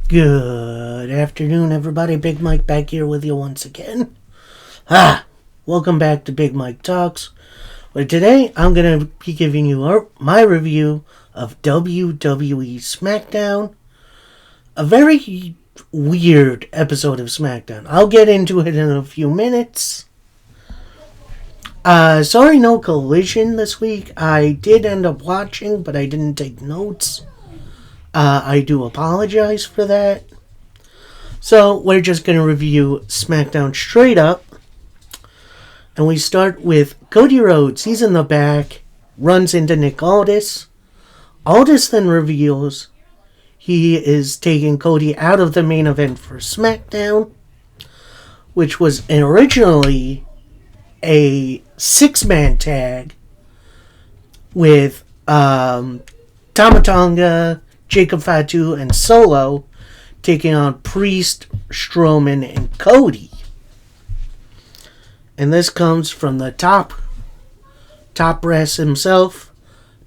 Good afternoon, everybody. Big Mike back here with you once again. Welcome back to Big Mike Talks. Where today I'm going to be giving you my review of WWE SmackDown. A very weird episode of SmackDown. I'll get into it in a few minutes. Sorry, no Collision this week. I did end up watching, but I didn't take notes. I do apologize for that. So, we're just going to review SmackDown straight up. And we start with Cody Rhodes. He's in the back, runs into Nick Aldis. Aldis then reveals he is taking Cody out of the main event for SmackDown, which was originally a 6-man tag with Tama Tonga, Jacob Fatu, and Solo taking on Priest, Strowman, and Cody. And this comes from the top brass himself,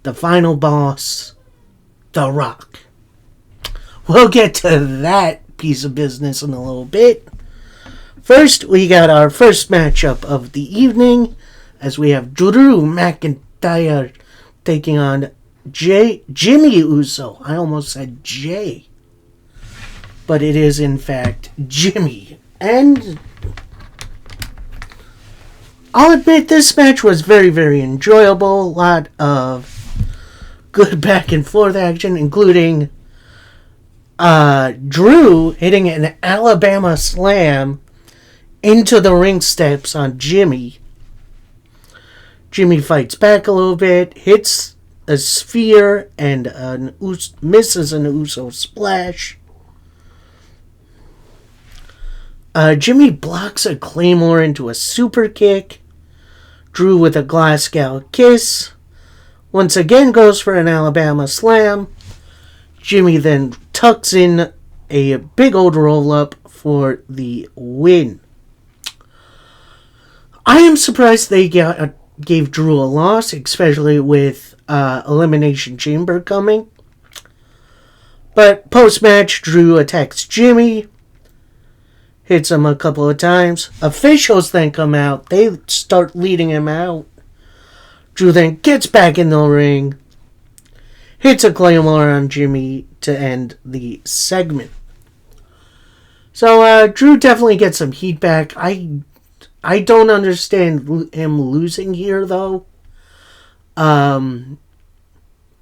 the final boss, The Rock. We'll get to that piece of business in a little bit. First, we got our first matchup of the evening, as we have Drew McIntyre taking on Jimmy Uso. I almost said Jay, but it is in fact Jimmy. And I'll admit this match was very, very enjoyable. A lot of good back and forth action, including Drew hitting an Alabama slam into the ring steps on Jimmy. Jimmy fights back a little bit, hits a sphere, and misses an Uso splash. Jimmy blocks a Claymore into a super kick. Drew with a Glasgow kiss. Once again goes for an Alabama slam. Jimmy then tucks in a big old roll-up for the win. I am surprised they gave Drew a loss, especially with Elimination Chamber coming. But post-match, Drew attacks Jimmy, hits him a couple of times. Officials then come out. They start leading him out. Drew then gets back in the ring, hits a Claymore on Jimmy to end the segment. So Drew definitely gets some heat back. I don't understand him losing here, though.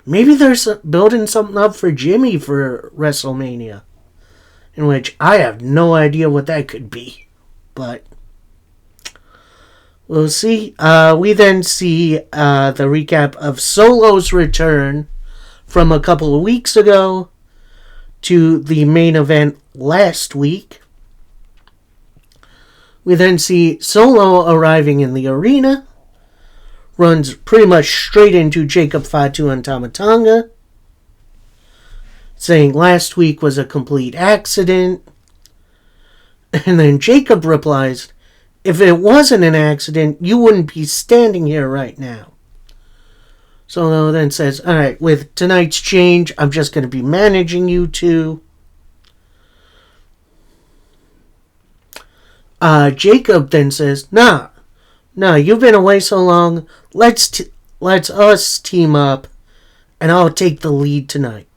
Maybe they're building something up for Jimmy for WrestleMania, in which I have no idea what that could be. But we'll see. We then see the recap of Solo's return from a couple of weeks ago to the main event last week. We then see Solo arriving in the arena, runs pretty much straight into Jacob Fatu and Tama Tonga, saying last week was a complete accident. And then Jacob replies, if it wasn't an accident, you wouldn't be standing here right now. Solo then says, alright, with tonight's change, I'm just going to be managing you two. Jacob then says, Nah, you've been away so long, let's us team up, and I'll take the lead tonight.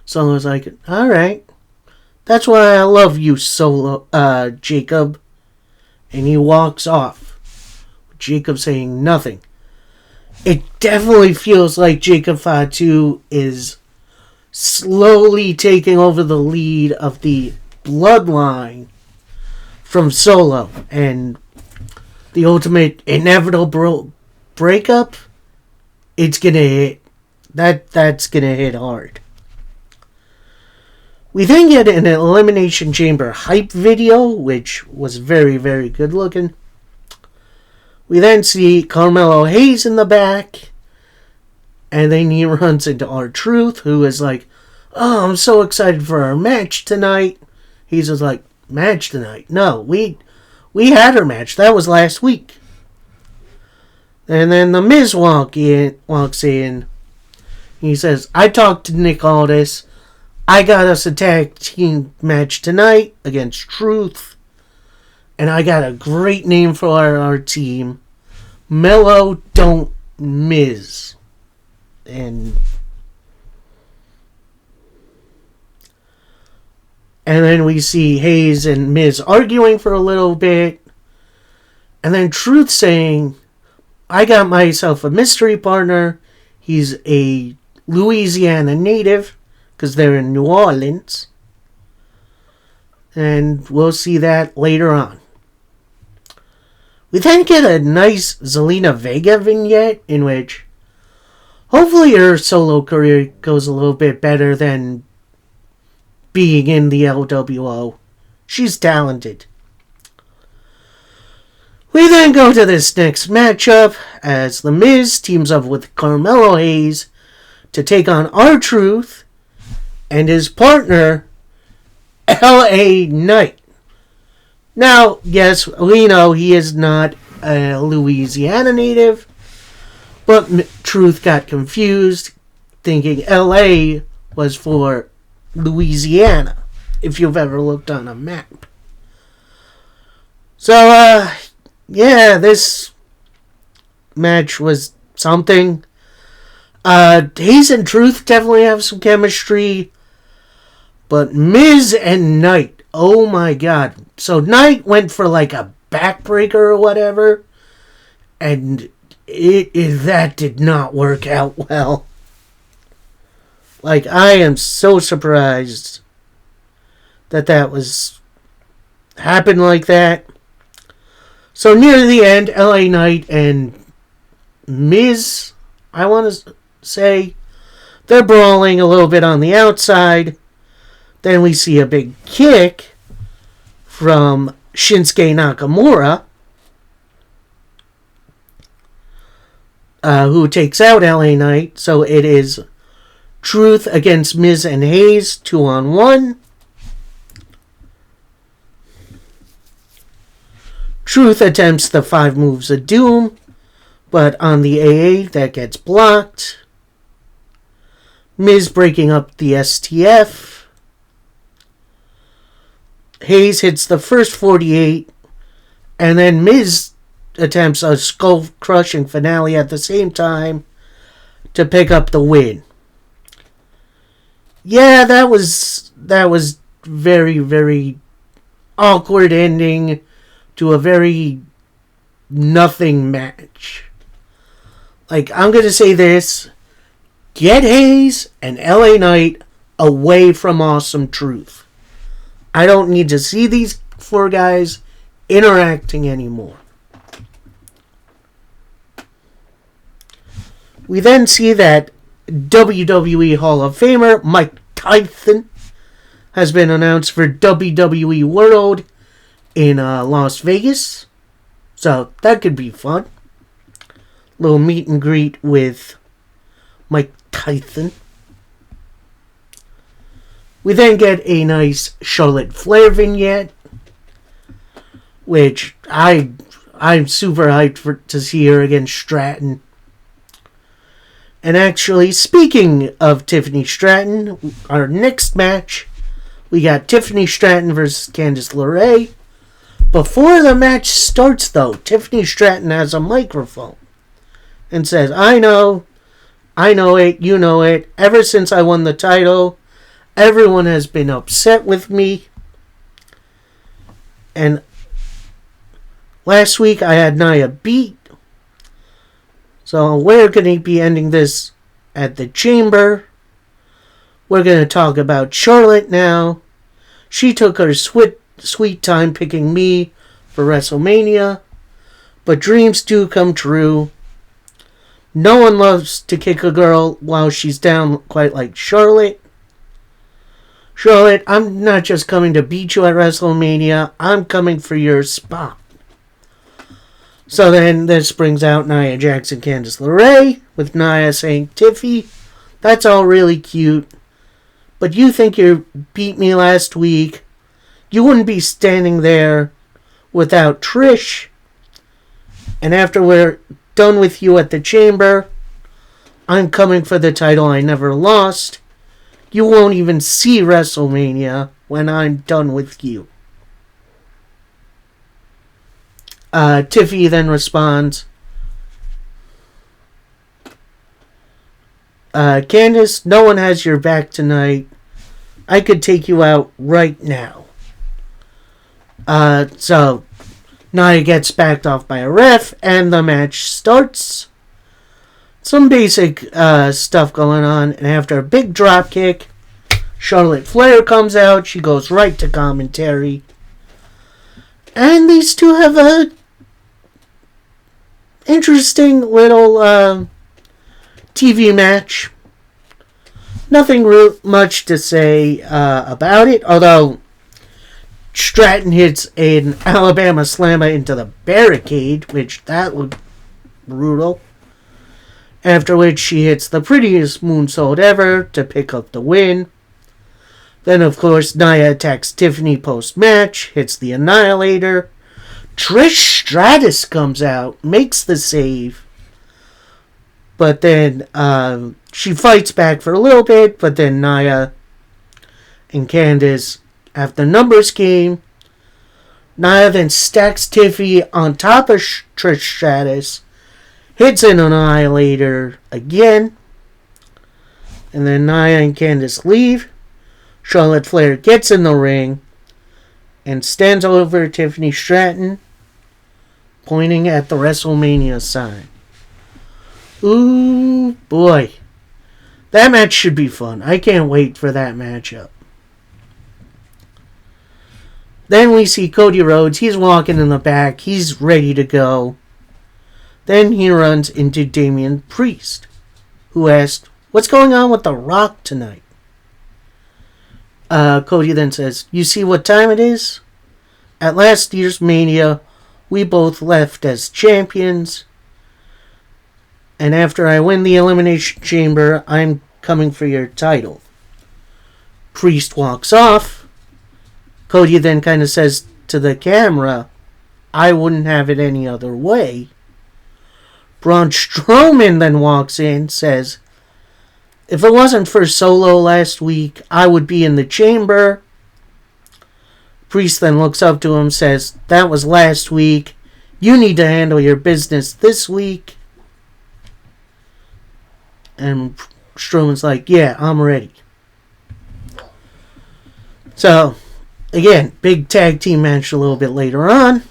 Solo's like, alright, that's why I love you, Jacob. And he walks off. Jacob saying nothing. It definitely feels like Jacob Fatu is slowly taking over the lead of the bloodline from Solo, and the ultimate inevitable breakup, it's gonna hit. That's gonna hit hard. We then get an Elimination Chamber hype video, which was very, very good looking. We then see Carmelo Hayes in the back, and then he runs into R-Truth, who is like, oh, I'm so excited for our match tonight. He's just like, match tonight? No, we had our match. That was last week. And then The Miz walks in. He says, I talked to Nick Aldis. I got us a tag team match tonight against Truth. And I got a great name for our team. Mellow Don't Miz. And then we see Hayes and Miz arguing for a little bit. And then Truth saying, I got myself a mystery partner. He's a Louisiana native, because they're in New Orleans. And we'll see that later on. We then get a nice Zelina Vega vignette in which hopefully her solo career goes a little bit better than being in the LWO. She's talented. We then go to this next matchup as The Miz teams up with Carmelo Hayes to take on R-Truth and his partner, LA Knight. Now, yes, we know he is not a Louisiana native, but Truth got confused, thinking LA was for Louisiana, if you've ever looked on a map. So, yeah, this match was something. Hayes and Truth definitely have some chemistry, but Miz and Knight, oh my god. So Knight went for like a backbreaker or whatever, and that did not work out well. Like, I am so surprised that was happened like that. So near the end, LA Knight and Miz, I want to say, they're brawling a little bit on the outside. Then we see a big kick from Shinsuke Nakamura, who takes out LA Knight. So it is Truth against Miz and Hayes, 2-on-1. Truth attempts the 5 moves of doom, but on the AA that gets blocked. Miz breaking up the STF. Hayes hits the first 48, and then Miz attempts a skull-crushing finale at the same time to pick up the win. Yeah, that was very, very awkward ending to a very nothing match. Like, I'm going to say this. Get Hayes and LA Knight away from Awesome Truth. I don't need to see these 4 guys interacting anymore. We then see that WWE Hall of Famer Mike Tyson has been announced for WWE World in Las Vegas. So that could be fun. Little meet and greet with Mike Tyson. We then get a nice Charlotte Flair vignette, which I'm super hyped to see her against Stratton. And actually, speaking of Tiffany Stratton, our next match, we got Tiffany Stratton versus Candice LeRae. Before the match starts, though, Tiffany Stratton has a microphone and says, I know it, you know it. Ever since I won the title, everyone has been upset with me. And last week I had Nia beat. So we're going to be ending this at the Chamber. We're going to talk about Charlotte now. She took her sweet time picking me for WrestleMania. But dreams do come true. No one loves to kick a girl while she's down quite like Charlotte. Charlotte, I'm not just coming to beat you at WrestleMania. I'm coming for your spot. So then this brings out Nia Jax and Candice LeRae, with Nia saying, Tiffy, that's all really cute. But you think you beat me last week. You wouldn't be standing there without Trish. And after we're done with you at the Chamber, I'm coming for the title I never lost. you won't even see WrestleMania when I'm done with you. Tiffy then responds, Candice, no one has your back tonight. I could take you out right now. So Nia gets backed off by a ref, and the match starts. Some basic stuff going on, and after a big drop kick, Charlotte Flair comes out. She goes right to commentary. And these two have a interesting little TV match. Nothing much to say about it, although Stratton hits an Alabama Slammer into the barricade, which that looked brutal. After which she hits the prettiest moonsault ever to pick up the win. Then, of course, Nia attacks Tiffany post-match, hits the Annihilator. Trish Stratus comes out, makes the save. But then she fights back for a little bit, but then Nia and Candice have the numbers game. Nia then stacks Tiffy on top of Trish Stratus, hits an Annihilator again, and then Nia and Candice leave. Charlotte Flair gets in the ring and stands over Tiffany Stratton, pointing at the WrestleMania sign. Ooh, boy. That match should be fun. I can't wait for that matchup. Then we see Cody Rhodes. He's walking in the back. He's ready to go. Then he runs into Damian Priest, who asked, "What's going on with The Rock tonight?" Cody then says, "You see what time it is? At last year's Mania, we both left as champions. And after I win the Elimination Chamber, I'm coming for your title." Priest walks off. Cody then kind of says to the camera, "I wouldn't have it any other way." Braun Strowman then walks in, says, "If it wasn't for Solo last week, I would be in the chamber." Priest then looks up to him, says, "That was last week. You need to handle your business this week." And Strowman's like, "Yeah, I'm ready." So, again, big tag team match a little bit later on.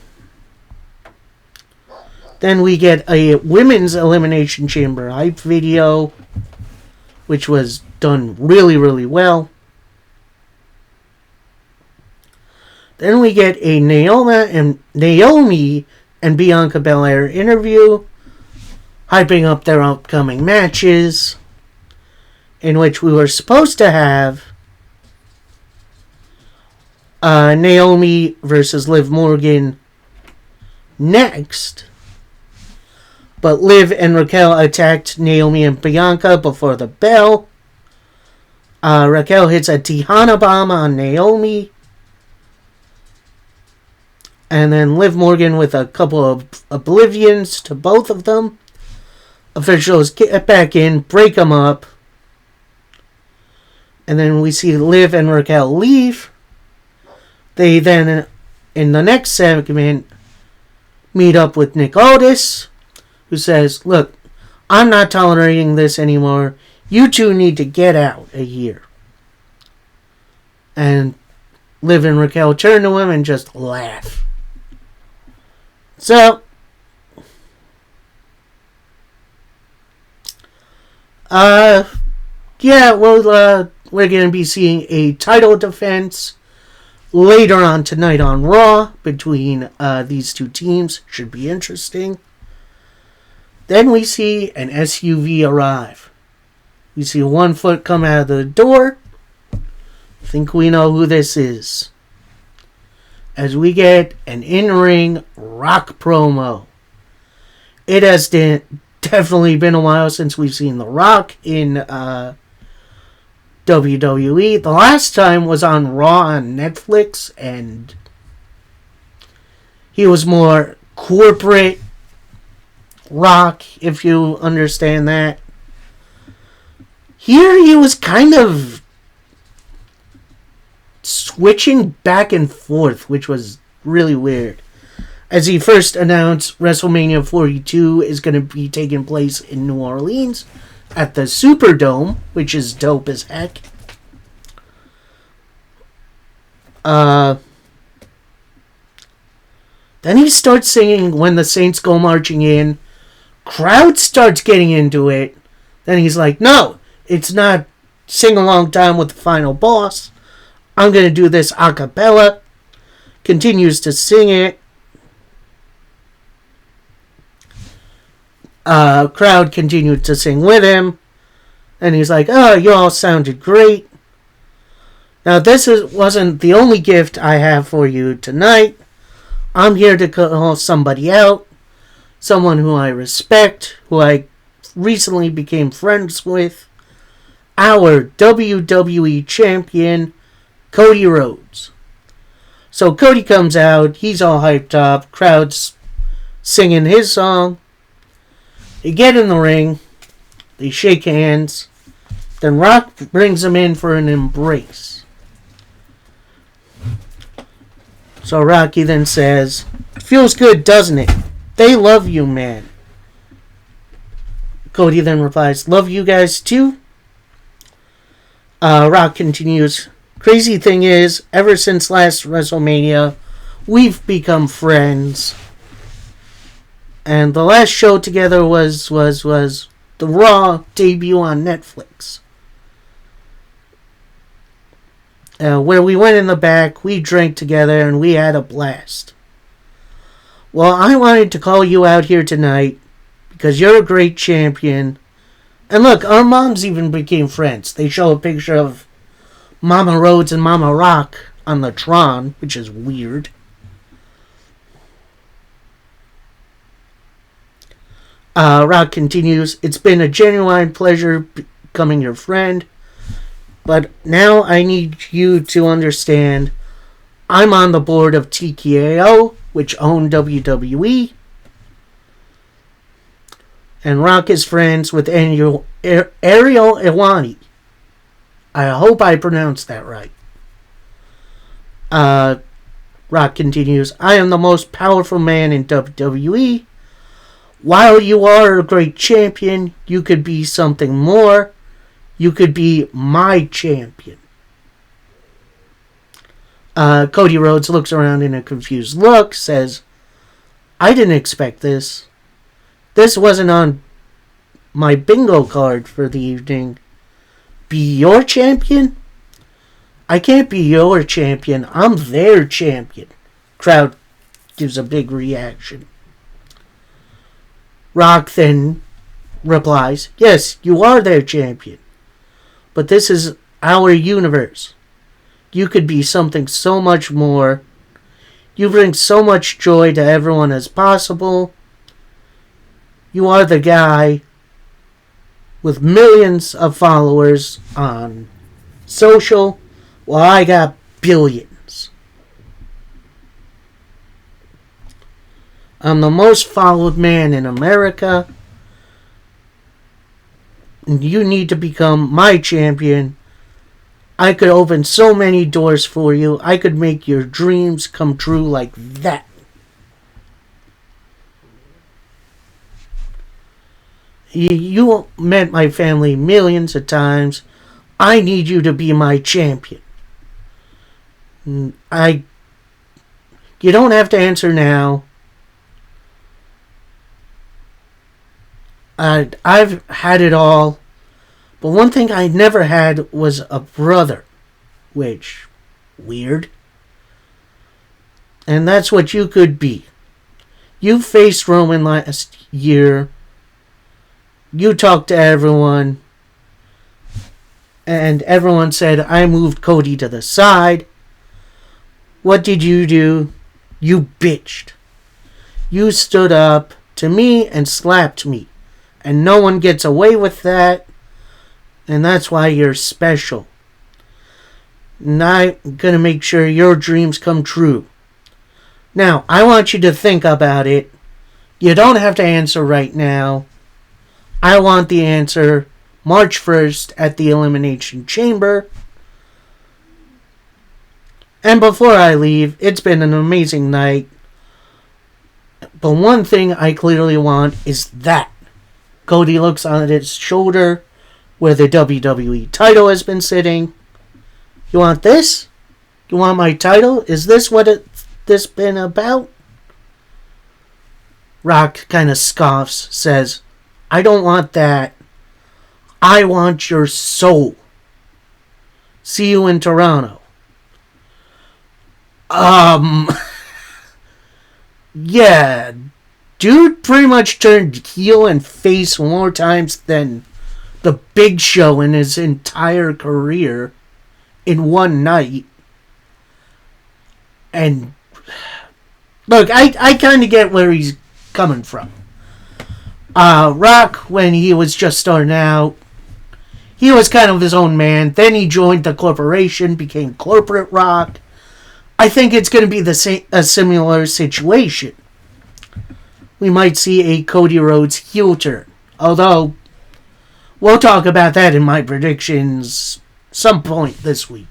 Then we get a women's Elimination Chamber hype video, which was done really, really well. Then we get a Naomi and Bianca Belair interview, hyping up their upcoming matches, in which we were supposed to have Naomi versus Liv Morgan next. But Liv and Raquel attacked Naomi and Bianca before the bell. Raquel hits a Tejana bomb on Naomi. And then Liv Morgan with a couple of oblivions to both of them. Officials get back in, break them up. And then we see Liv and Raquel leave. They then, in the next segment, meet up with Nick Aldis, who says, "Look, I'm not tolerating this anymore. You two need to get out of here." And Liv and Raquel turn to him and just laugh. So, yeah, well, we're going to be seeing a title defense later on tonight on Raw between these two teams. Should be interesting. Then we see an SUV arrive. We see one foot come out of the door. Think we know who this is. As we get an in-ring Rock promo. It has definitely been a while since we've seen The Rock in WWE. The last time was on Raw on Netflix, and he was more corporate Rock, if you understand that. Here he was kind of switching back and forth, which was really weird. As he first announced, WrestleMania 42 is going to be taking place in New Orleans at the Superdome, which is dope as heck. Then he starts singing When the Saints Go Marching In. Crowd starts getting into it. Then he's like, no, it's not sing along time with the final boss. I'm going to do this a cappella. Continues to sing it. Crowd continued to sing with him. And he's like, oh, you all sounded great. Now, wasn't the only gift I have for you tonight. I'm here to call somebody out. Someone who I respect, who I recently became friends with. Our WWE champion, Cody Rhodes. So Cody comes out. He's all hyped up. Crowd's singing his song. They get in the ring. They shake hands. Then Rock brings him in for an embrace. So Rocky then says, feels good, doesn't it? They love you, man. Cody then replies, love you guys too? Rock continues, crazy thing is, ever since last WrestleMania, we've become friends. And the last show together was the Raw debut on Netflix. Where we went in the back, we drank together, and we had a blast. Well, I wanted to call you out here tonight because you're a great champion. And look, our moms even became friends. They show a picture of Mama Rhodes and Mama Rock on the Tron, which is weird. Rock continues, it's been a genuine pleasure becoming your friend. But now I need you to understand I'm on the board of TKO, which owned WWE. And Rock is friends with Ariel Helwani. I hope I pronounced that right. Rock continues, I am the most powerful man in WWE. While you are a great champion, you could be something more. You could be my champion. Cody Rhodes looks around in a confused look, says, I didn't expect this. This wasn't on my bingo card for the evening. Be your champion? I can't be your champion. I'm their champion. Crowd gives a big reaction. Rock then replies, yes, you are their champion. But this is our universe. You could be something so much more. You bring so much joy to everyone as possible. You are the guy with millions of followers on social, while I got billions. I'm the most followed man in America. You need to become my champion. I could open so many doors for you. I could make your dreams come true like that. You met my family millions of times. I need you to be my champion. You don't have to answer now. I've had it all. But one thing I never had was a brother. Which, weird. And that's what you could be. You faced Roman last year. You talked to everyone. And everyone said, I moved Cody to the side. What did you do? You bitched. You stood up to me and slapped me. And no one gets away with that. And that's why you're special. And I'm going to make sure your dreams come true. Now, I want you to think about it. You don't have to answer right now. I want the answer March 1st at the Elimination Chamber. And before I leave, it's been an amazing night. But one thing I clearly want is that. Cody looks on his shoulder where the WWE title has been sitting. You want this? You want my title? Is this what this been about? Rock kind of scoffs, says, I don't want that. I want your soul. See you in Toronto. Yeah, dude pretty much turned heel and face more times than the Big Show in his entire career in one night. And look, I kind of get where he's coming from. Rock, when he was just starting out, he was kind of his own man. Then he joined the corporation, became Corporate Rock. I think it's going to be a similar situation. We might see a Cody Rhodes heel turn. Although, we'll talk about that in my predictions some point this week.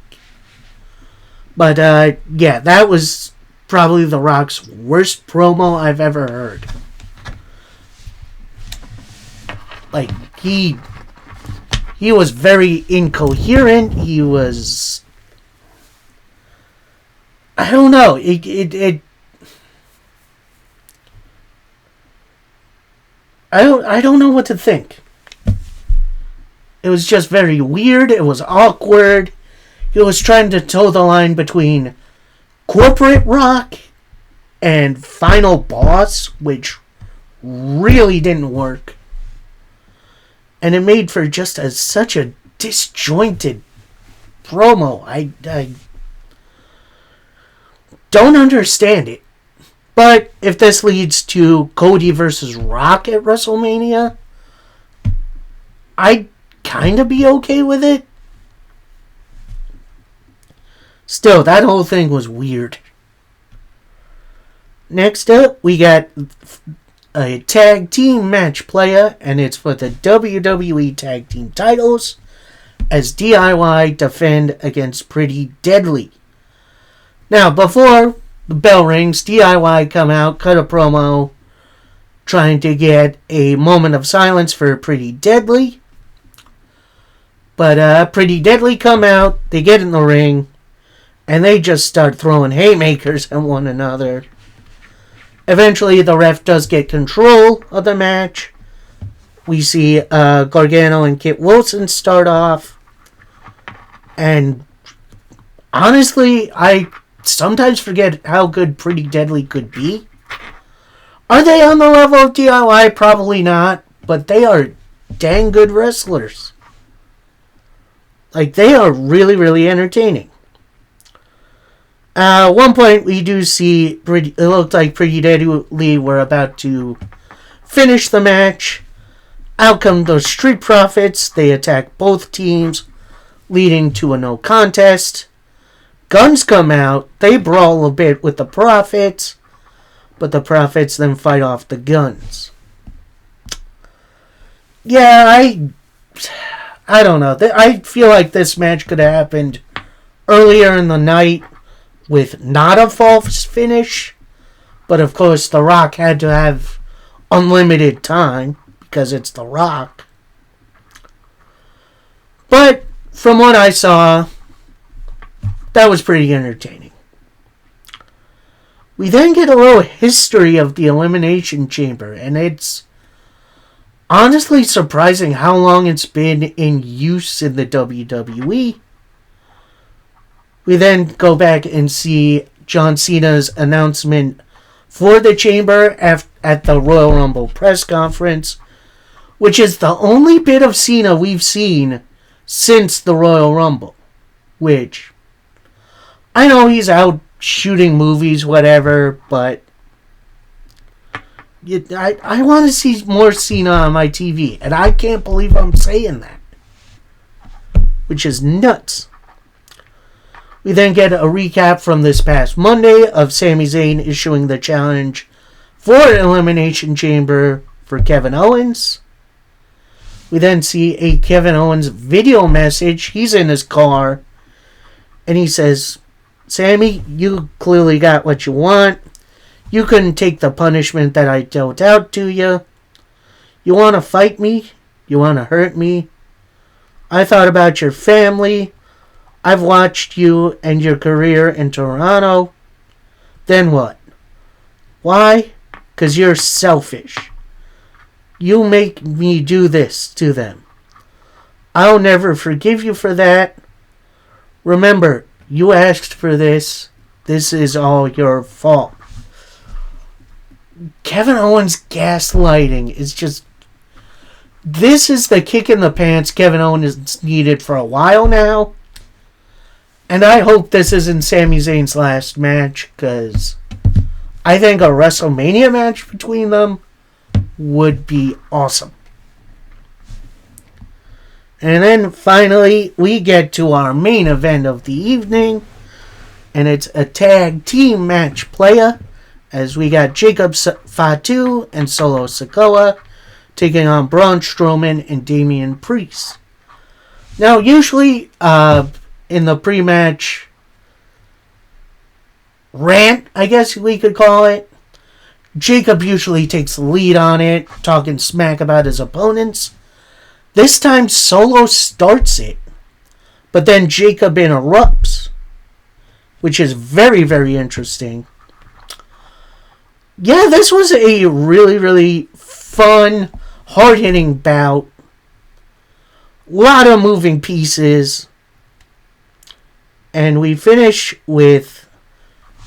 But, yeah, that was probably The Rock's worst promo I've ever heard. Like, he was very incoherent. He was... I don't know. I don't know what to think. It was just very weird. It was awkward. He was trying to toe the line between Corporate Rock and Final Boss, which really didn't work. And it made for just such a disjointed promo. I don't understand it. But if this leads to Cody versus Rock at WrestleMania, I'd kind of be okay with it. Still, that whole thing was weird. Next up, we got a tag team match playa, and it's for the WWE Tag Team titles as DIY defend against Pretty Deadly. Now, before the bell rings, DIY come out, cut a promo, trying to get a moment of silence for Pretty Deadly. But Pretty Deadly come out, they get in the ring, and they just start throwing haymakers at one another. Eventually, the ref does get control of the match. We see Gargano and Kit Wilson start off. And honestly, I sometimes forget how good Pretty Deadly could be. Are they on the level of DIY? Probably not. But they are dang good wrestlers. Like, they are really, really entertaining. At one point, we do see it looked like Pretty Deadly were about to finish the match. Out come the Street Profits. They attack both teams, leading to a no contest. Guns come out. They brawl a bit with the Profits, but the Profits then fight off the Guns. Yeah, I don't know. I feel like this match could have happened earlier in the night with not a false finish. But of course, The Rock had to have unlimited time because it's The Rock. But from what I saw, that was pretty entertaining. We then get a little history of the Elimination Chamber, and it's honestly surprising how long it's been in use in the WWE. We then go back and see John Cena's announcement for the Chamber at the Royal Rumble press conference, which is the only bit of Cena we've seen since the Royal Rumble. Which, I know he's out shooting movies, whatever, but I want to see more Cena on my TV, and I can't believe I'm saying that. Which is nuts. We then get a recap from this past Monday of Sami Zayn issuing the challenge for Elimination Chamber for Kevin Owens. We then see a Kevin Owens video message. He's in his car, and he says, Sammy, you clearly got what you want. You couldn't take the punishment that I dealt out to you. You want to fight me? You want to hurt me? I thought about your family. I've watched you and your career in Toronto. Then what? Why? 'Cause you're selfish. You make me do this to them. I'll never forgive you for that. Remember, you asked for this. This is all your fault. Kevin Owens' gaslighting is just... This is the kick in the pants Kevin Owens needed for a while now. And I hope this isn't Sami Zayn's last match, because I think a WrestleMania match between them would be awesome. And then finally, we get to our main event of the evening. And it's a tag team match playa, as we got Jacob Fatu and Solo Sikoa taking on Braun Strowman and Damian Priest. Now, usually in the pre-match rant, I guess we could call it, Jacob usually takes the lead on it, talking smack about his opponents. This time, Solo starts it, but then Jacob interrupts, which is very, very interesting. Yeah, this was a really, really fun, hard-hitting bout. A lot of moving pieces. And we finish with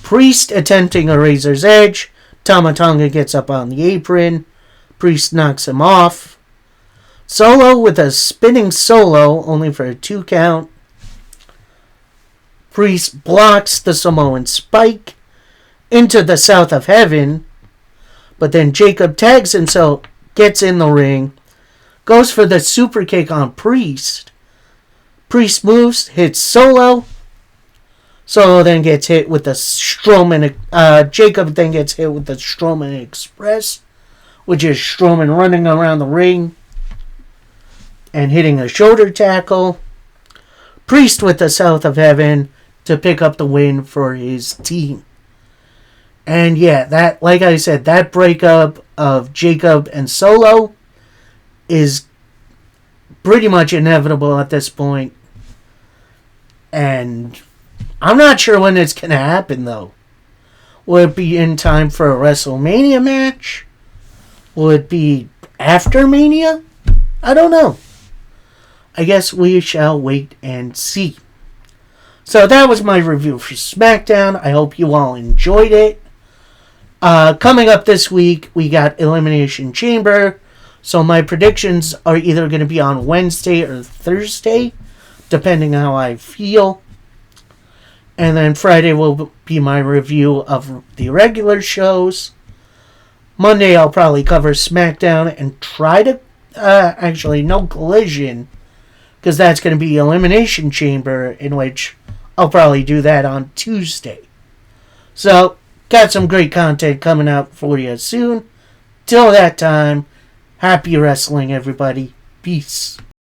Priest attempting a Razor's Edge. Tama Tonga gets up on the apron. Priest knocks him off. Solo with a spinning solo, only for a 2 count. Priest blocks the Samoan spike into the South of Heaven. But then Jacob tags himself, gets in the ring, goes for the super kick on Priest. Priest moves, hits Solo. Solo then gets hit with the Strowman. Jacob then gets hit with the Strowman Express, which is Strowman running around the ring and hitting a shoulder tackle. Priest with the South of Heaven to pick up the win for his team. And yeah, that, like I said, that breakup of Jacob and Solo is pretty much inevitable at this point. And I'm not sure when it's going to happen, though. Will it be in time for a WrestleMania match? Will it be after Mania? I don't know. I guess we shall wait and see. So that was my review for SmackDown. I hope you all enjoyed it. Coming up this week, we got Elimination Chamber. So my predictions are either going to be on Wednesday or Thursday, depending on how I feel. And then Friday will be my review of the regular shows. Monday, I'll probably cover SmackDown and try to... actually, no Collision, because that's going to be Elimination Chamber, in which I'll probably do that on Tuesday. So, got some great content coming out for you soon. Till that time, happy wrestling, everybody. Peace.